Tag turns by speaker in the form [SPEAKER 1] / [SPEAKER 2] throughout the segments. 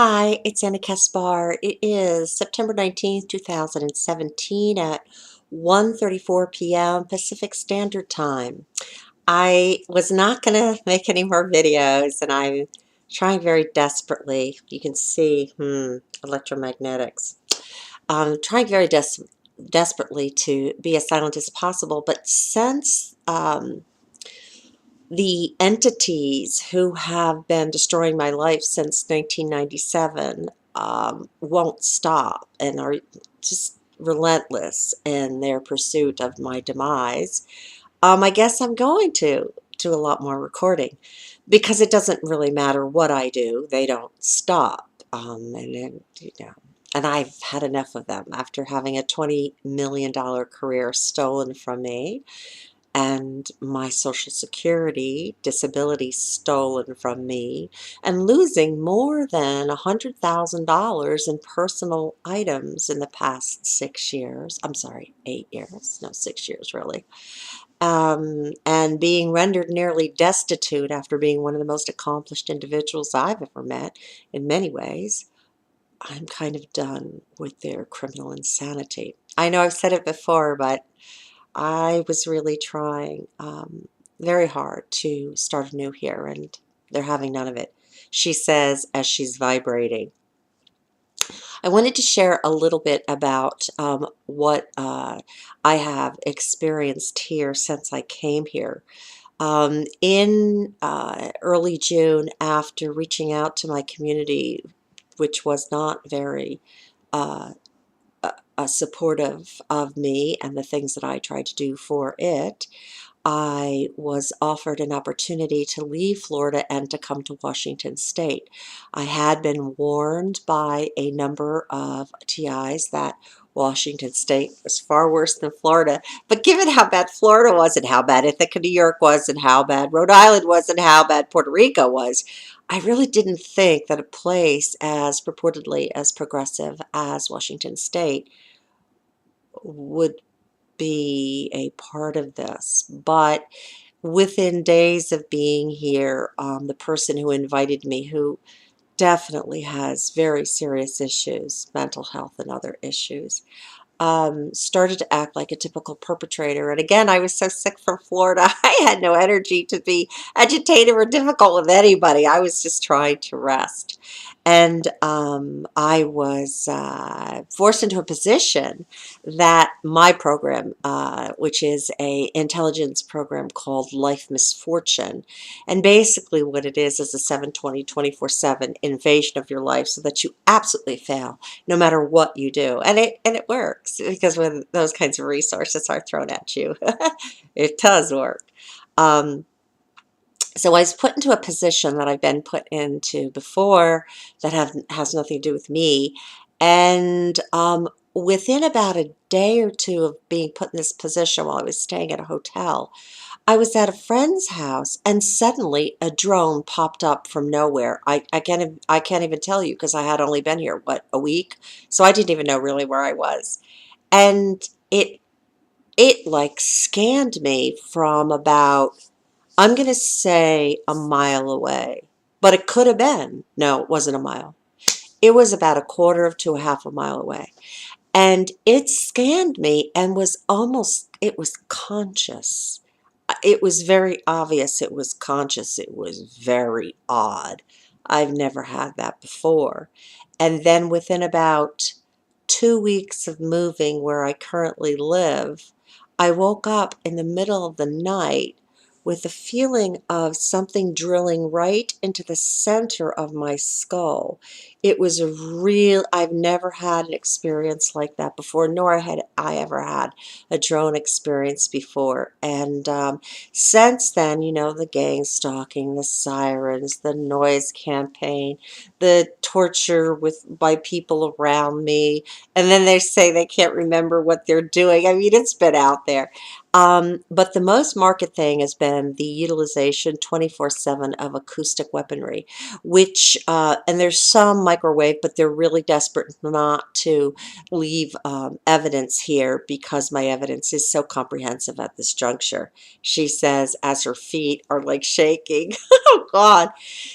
[SPEAKER 1] Hi, it's AniKaspar. It is September 19th, 2017 at 1:34 p.m. Pacific Standard Time. I was not going to make any more videos and I'm trying very desperately. You can see, electromagnetics. I'm trying very desperately to be as silent as possible, but since the entities who have been destroying my life since 1997 won't stop and are just relentless in their pursuit of my demise. I guess I'm going to do a lot more recording because it doesn't really matter what I do. They don't stop. And I've had enough of them after having a $20 million career stolen from me and my Social Security disability stolen from me, and losing more than $100,000 in personal items in the past 6 years. I'm sorry, 8 years. No, 6 years really. And being rendered nearly destitute after being one of the most accomplished individuals I've ever met in many ways. I'm kind of done with their criminal insanity. I know I've said it before, but I was really trying very hard to start anew here, and they're having none of it, she says as she's vibrating. I wanted to share a little bit about what I have experienced here since I came here. In early June, after reaching out to my community, which was not very uh, supportive of me and the things that I tried to do for it, I was offered an opportunity to leave Florida and to come to Washington State. I had been warned by a number of TIs that Washington State was far worse than Florida, but given how bad Florida was and how bad Ithaca, New York was and how bad Rhode Island was and how bad Puerto Rico was, I really didn't think that a place as purportedly as progressive as Washington State would be a part of this. But within days of being here, the person who invited me, who definitely has very serious issues, mental health and other issues, started to act like a typical perpetrator. And again, I was so sick from Florida, I had no energy to be agitated or difficult with anybody. I was just trying to rest. And I was forced into a position that my program, which is a intelligence program called Life Misfortune, and basically what it is a 720, 24/7 invasion of your life so that you absolutely fail no matter what you do. And it works because when those kinds of resources are thrown at you, it does work. Um, so I was put into a position that I've been put into before that has nothing to do with me. And within about a day or two of being put in this position while I was staying at a hotel, I was at a friend's house and suddenly a drone popped up from nowhere. I can't even tell you because I had only been here, what, a week? So I didn't even know really where I was. And it like scanned me from about, I'm going to say, a mile away. But it could have been. No, it wasn't a mile. It was about a quarter of to a half a mile away. And it scanned me and was almost, it was conscious. It was very obvious it was conscious. It was very odd. I've never had that before. And then within about 2 weeks of moving where I currently live, I woke up in the middle of the night with the feeling of something drilling right into the center of my skull. It was a real, I've never had an experience like that before, nor had I ever had a drone experience before. And since then, you know, the gang stalking, the sirens, the noise campaign, the torture by people around me, and then they say they can't remember what they're doing. I mean, it's been out there. But the most marked thing has been the utilization 24/7 of acoustic weaponry, which, and there's some microwave, but they're really desperate not to leave evidence here because my evidence is so comprehensive at this juncture. She says, as her feet are like shaking. Oh, God.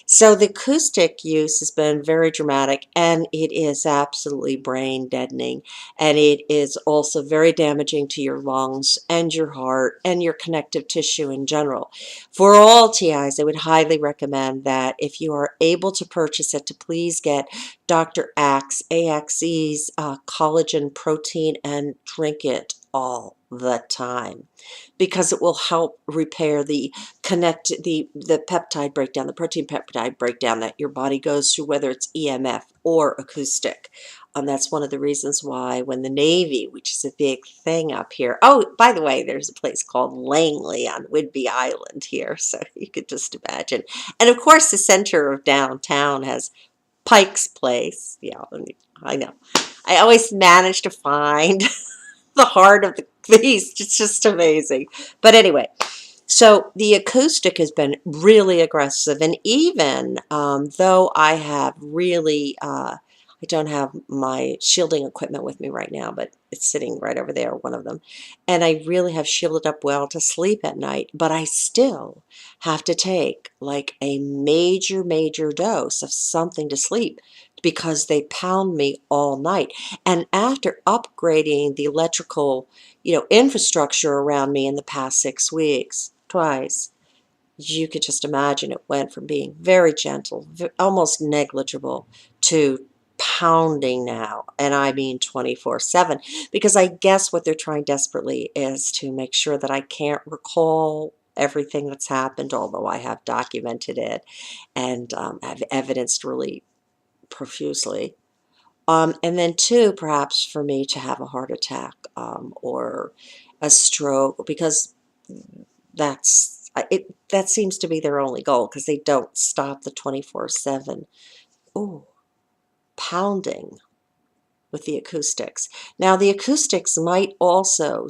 [SPEAKER 1] So the acoustic use has been very dramatic, and it is absolutely brain deadening. And it is also very damaging to your lungs and your heart and your connective tissue in general. For all TIs, I would highly recommend that if you are able to purchase it, to please get Dr. AXE's collagen protein and drink it all the time, because it will help repair the peptide breakdown, the protein peptide breakdown that your body goes through, whether it's EMF or acoustic. That's one of the reasons why when the Navy, which is a big thing up here. Oh, by the way, there's a place called Langley on Whidbey Island here, so you could just imagine. And of course, the center of downtown has Pike's Place. Yeah, I know. I always manage to find the heart of the beast. It's just amazing. But anyway, so the acoustic has been really aggressive, and even though I have really, I don't have my shielding equipment with me right now, but it's sitting right over there, one of them, and I really have shielded up well to sleep at night, but I still have to take like a major, major dose of something to sleep because they pound me all night. And after upgrading the electrical, infrastructure around me in the past 6 weeks, twice, you could just imagine it went from being very gentle, almost negligible, to pounding now, and I mean 24/7, because I guess what they're trying desperately is to make sure that I can't recall everything that's happened, although I have documented it and have evidenced really profusely. And then two, perhaps for me to have a heart attack or a stroke, because that seems to be their only goal, because they don't stop the 24/7 ooh pounding with the acoustics. Now the acoustics might also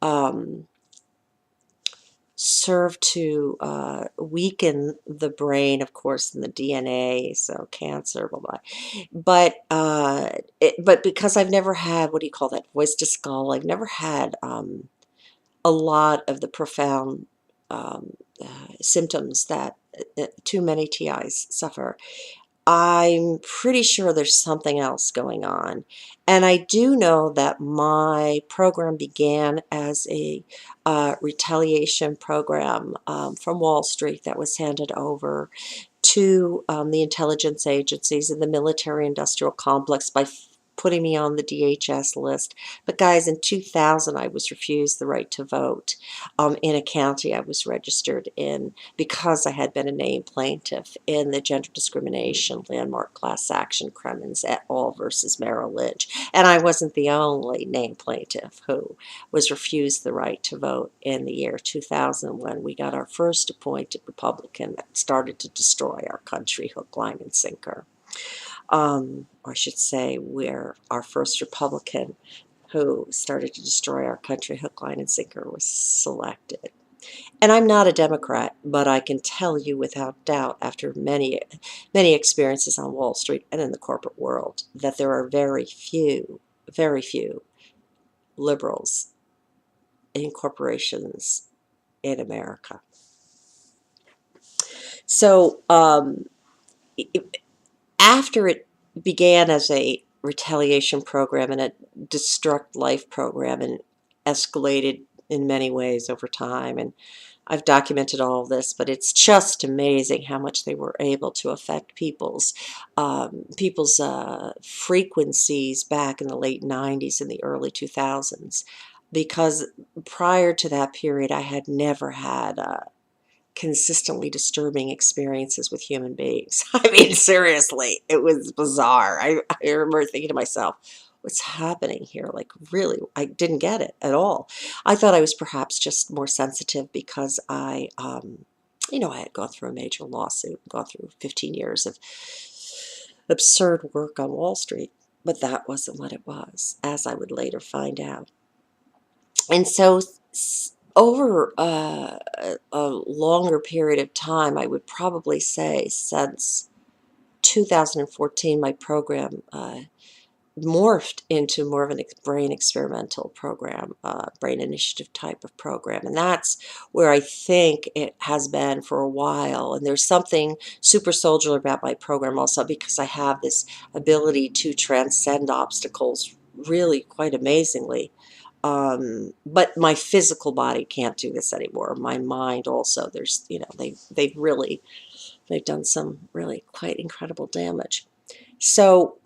[SPEAKER 1] um, serve to weaken the brain, of course, in the DNA, so cancer, blah blah. But because I've never had, what do you call that, voice to skull, I've never had a lot of the profound symptoms that too many TIs suffer. I'm pretty sure there's something else going on. And I do know that my program began as a retaliation program from Wall Street that was handed over to the intelligence agencies and the military industrial complex by putting me on the DHS list. But guys, in 2000, I was refused the right to vote in a county I was registered in because I had been a named plaintiff in the gender discrimination landmark class action Cremens et al. Versus Merrill Lynch. And I wasn't the only named plaintiff who was refused the right to vote in the year 2000, when we got our first appointed Republican that started to destroy our country hook, line, and sinker. Or I should say, we're our first Republican who started to destroy our country hook, line, and sinker was selected. And I'm not a Democrat, but I can tell you without doubt, after many, many experiences on Wall Street and in the corporate world, that there are very few liberals in corporations in America. So after it began as a retaliation program and a destruct life program, and escalated in many ways over time, and I've documented all of this, but it's just amazing how much they were able to affect people's frequencies back in the late 90s and the early 2000s. Because prior to that period, I had never had consistently disturbing experiences with human beings. I mean, seriously, it was bizarre. I remember thinking to myself, what's happening here? Like, really, I didn't get it at all. I thought I was perhaps just more sensitive because I had gone through a major lawsuit, gone through 15 years of absurd work on Wall Street. But that wasn't what it was, as I would later find out. And so over a longer period of time, I would probably say since 2014, my program morphed into more of a brain experimental program, brain initiative type of program. And that's where I think it has been for a while. And there's something super soldier about my program also, because I have this ability to transcend obstacles really quite amazingly. But my physical body can't do this anymore. My mind also, there's, they've done some really quite incredible damage. So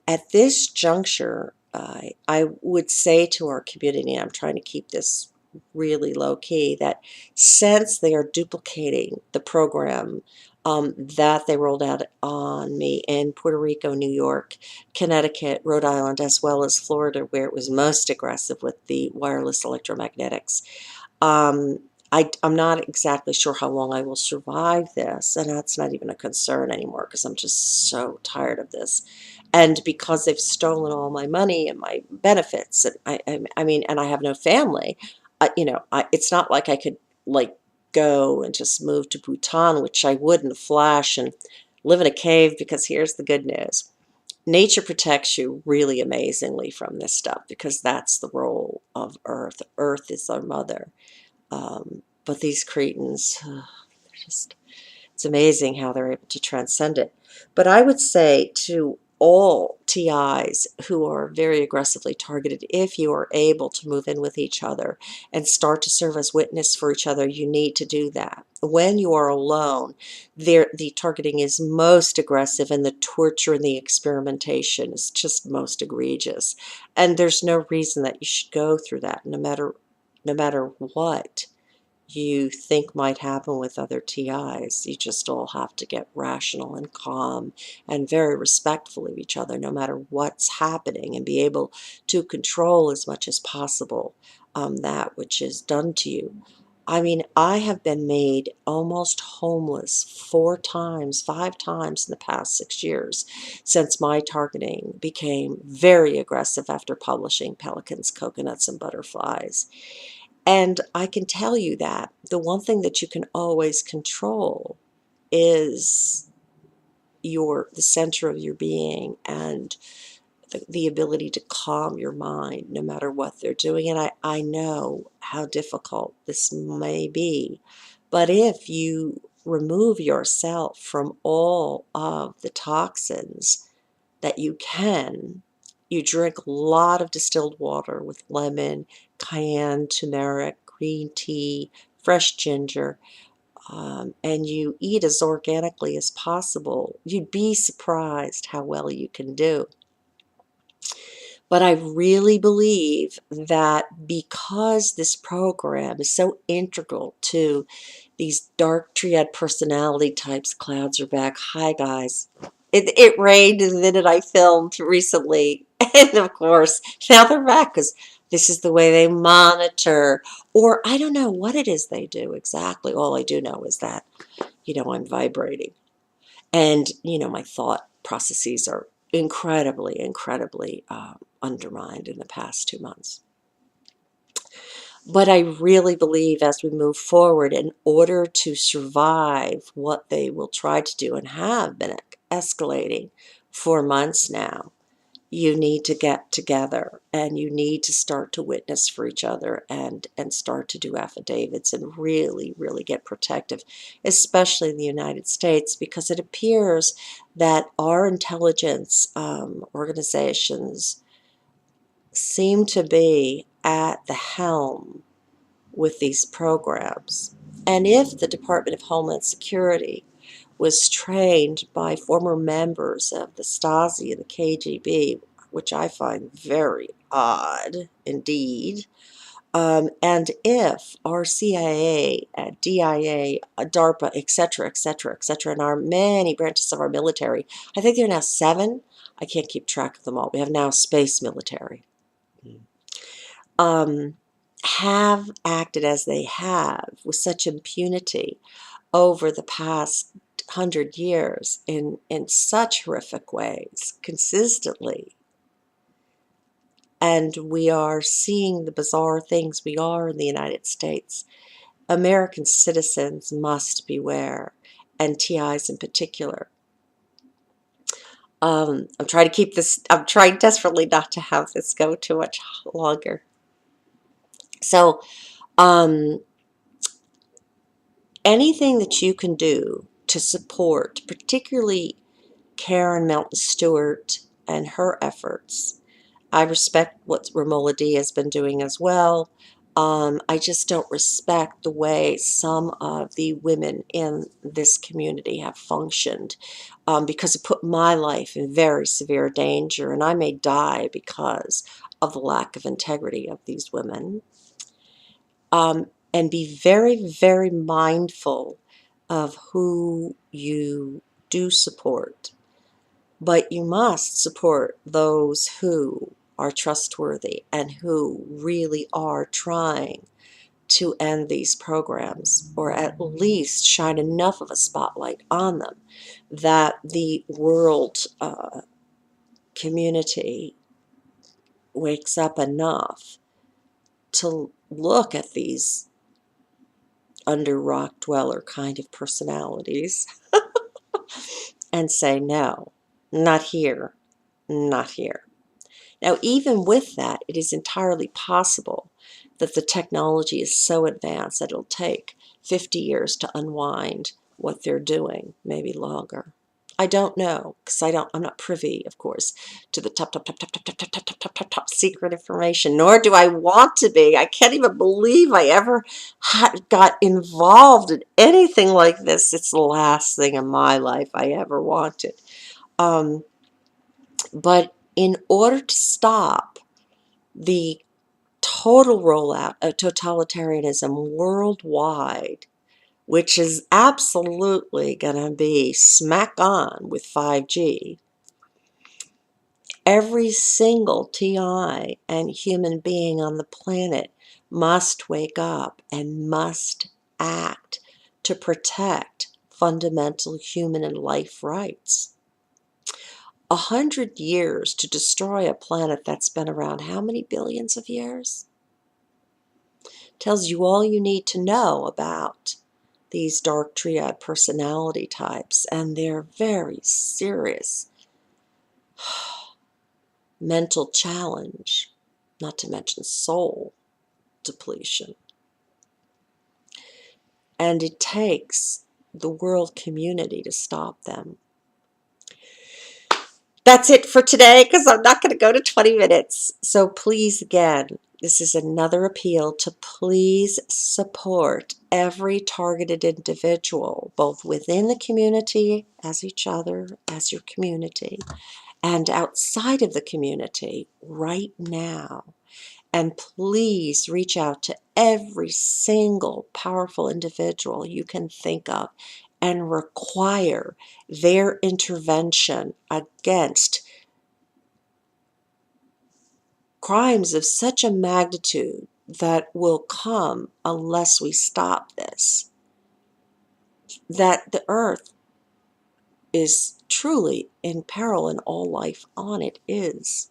[SPEAKER 1] at this juncture, I would say to our community, and I'm trying to keep this really low key, that since they are duplicating the program that they rolled out on me in Puerto Rico, New York, Connecticut, Rhode Island, as well as Florida, where it was most aggressive with the wireless electromagnetics, um, I'm not exactly sure how long I will survive this, and that's not even a concern anymore because I'm just so tired of this. And because they've stolen all my money and my benefits, and I mean, and I have no family, it's not like I could like go and just move to Bhutan, which I would in a flash, and live in a cave. Because here's the good news: nature protects you really amazingly from this stuff, because that's the role of Earth. Earth is our mother. But these cretins, they're just, it's amazing how they're able to transcend it. But I would say to all TIs who are very aggressively targeted, if you are able to move in with each other and start to serve as witness for each other, you need to do that. When you are alone, the targeting is most aggressive, and the torture and the experimentation is just most egregious. And there's no reason that you should go through that, no matter what you think might happen with other TIs. You just all have to get rational and calm and very respectful of each other, no matter what's happening, and be able to control as much as possible that which is done to you. I mean, I have been made almost homeless 4 times, 5 times in the past 6 years, since my targeting became very aggressive after publishing Pelicans, Coconuts, and Butterflies. And I can tell you that the one thing that you can always control is the center of your being, and the ability to calm your mind no matter what they're doing. And I know how difficult this may be, but if you remove yourself from all of the toxins that you can, you drink a lot of distilled water with lemon, cayenne, turmeric, green tea, fresh ginger, and you eat as organically as possible, you'd be surprised how well you can do. But I really believe that because this program is so integral to these dark triad personality types, clouds are back. Hi, guys. It rained the minute I filmed recently. And of course, now they're back because this is the way they monitor. Or I don't know what it is they do exactly. All I do know is that, I'm vibrating. And, my thought processes are incredibly, incredibly undermined in the past 2 months. But I really believe as we move forward, in order to survive what they will try to do and have been escalating for months now, you need to get together, and you need to start to witness for each other, and start to do affidavits and really, really get protective, especially in the United States, because it appears that our intelligence organizations seem to be at the helm with these programs. And if the Department of Homeland Security was trained by former members of the Stasi and the KGB, which I find very odd indeed, and if our CIA, DIA, DARPA, etc., etc., etc., and our many branches of our military, I think there are now 7, I can't keep track of them all, we have now space military, um, have acted as they have with such impunity over the past 100 years in such horrific ways, consistently, and we are seeing the bizarre things we are in the United States. American citizens must beware, and TIs in particular. I'm trying to keep this, I'm trying desperately not to have this go too much longer. So, um, anything that you can do to support, particularly Karen Melton Stewart and her efforts. I respect what Romola D has been doing as well. I just don't respect the way some of the women in this community have functioned, because it put my life in very severe danger, and I may die because of the lack of integrity of these women. And be very, very mindful of who you do support. But you must support those who are trustworthy and who really are trying to end these programs, or at least shine enough of a spotlight on them that the world community wakes up enough to look at these under rock dweller kind of personalities and say, no, not here, not here. Now, even with that, it is entirely possible that the technology is so advanced that it'll take 50 years to unwind what they're doing, maybe longer. I don't know, because I'm not privy, of course, to the top secret information, nor do I want to be. I can't even believe I ever got involved in anything like this. It's the last thing in my life I ever wanted. But in order to stop the total rollout of totalitarianism worldwide, which is absolutely going to be smack on with 5G, every single TI and human being on the planet must wake up and must act to protect fundamental human and life rights. 100 years to destroy a planet that's been around how many billions of years? Tells you all you need to know about these dark triad personality types and their very serious mental challenge, not to mention soul depletion. And it takes the world community to stop them. That's it for today, because I'm not going to go to 20 minutes. So please, again, this is another appeal to please support every targeted individual, both within the community, as each other, as your community, and outside of the community right now. And please reach out to every single powerful individual you can think of and require their intervention against crimes of such a magnitude that will come unless we stop this. That the earth is truly in peril and all life on it is.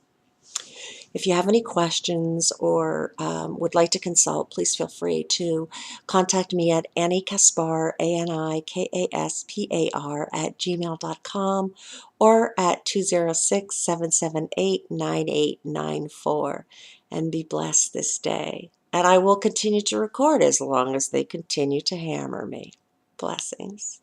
[SPEAKER 1] If you have any questions or would like to consult, please feel free to contact me at AniKaspar, ANIKASPAR @gmail.com, or at 206-778-9894. And be blessed this day. And I will continue to record as long as they continue to hammer me. Blessings.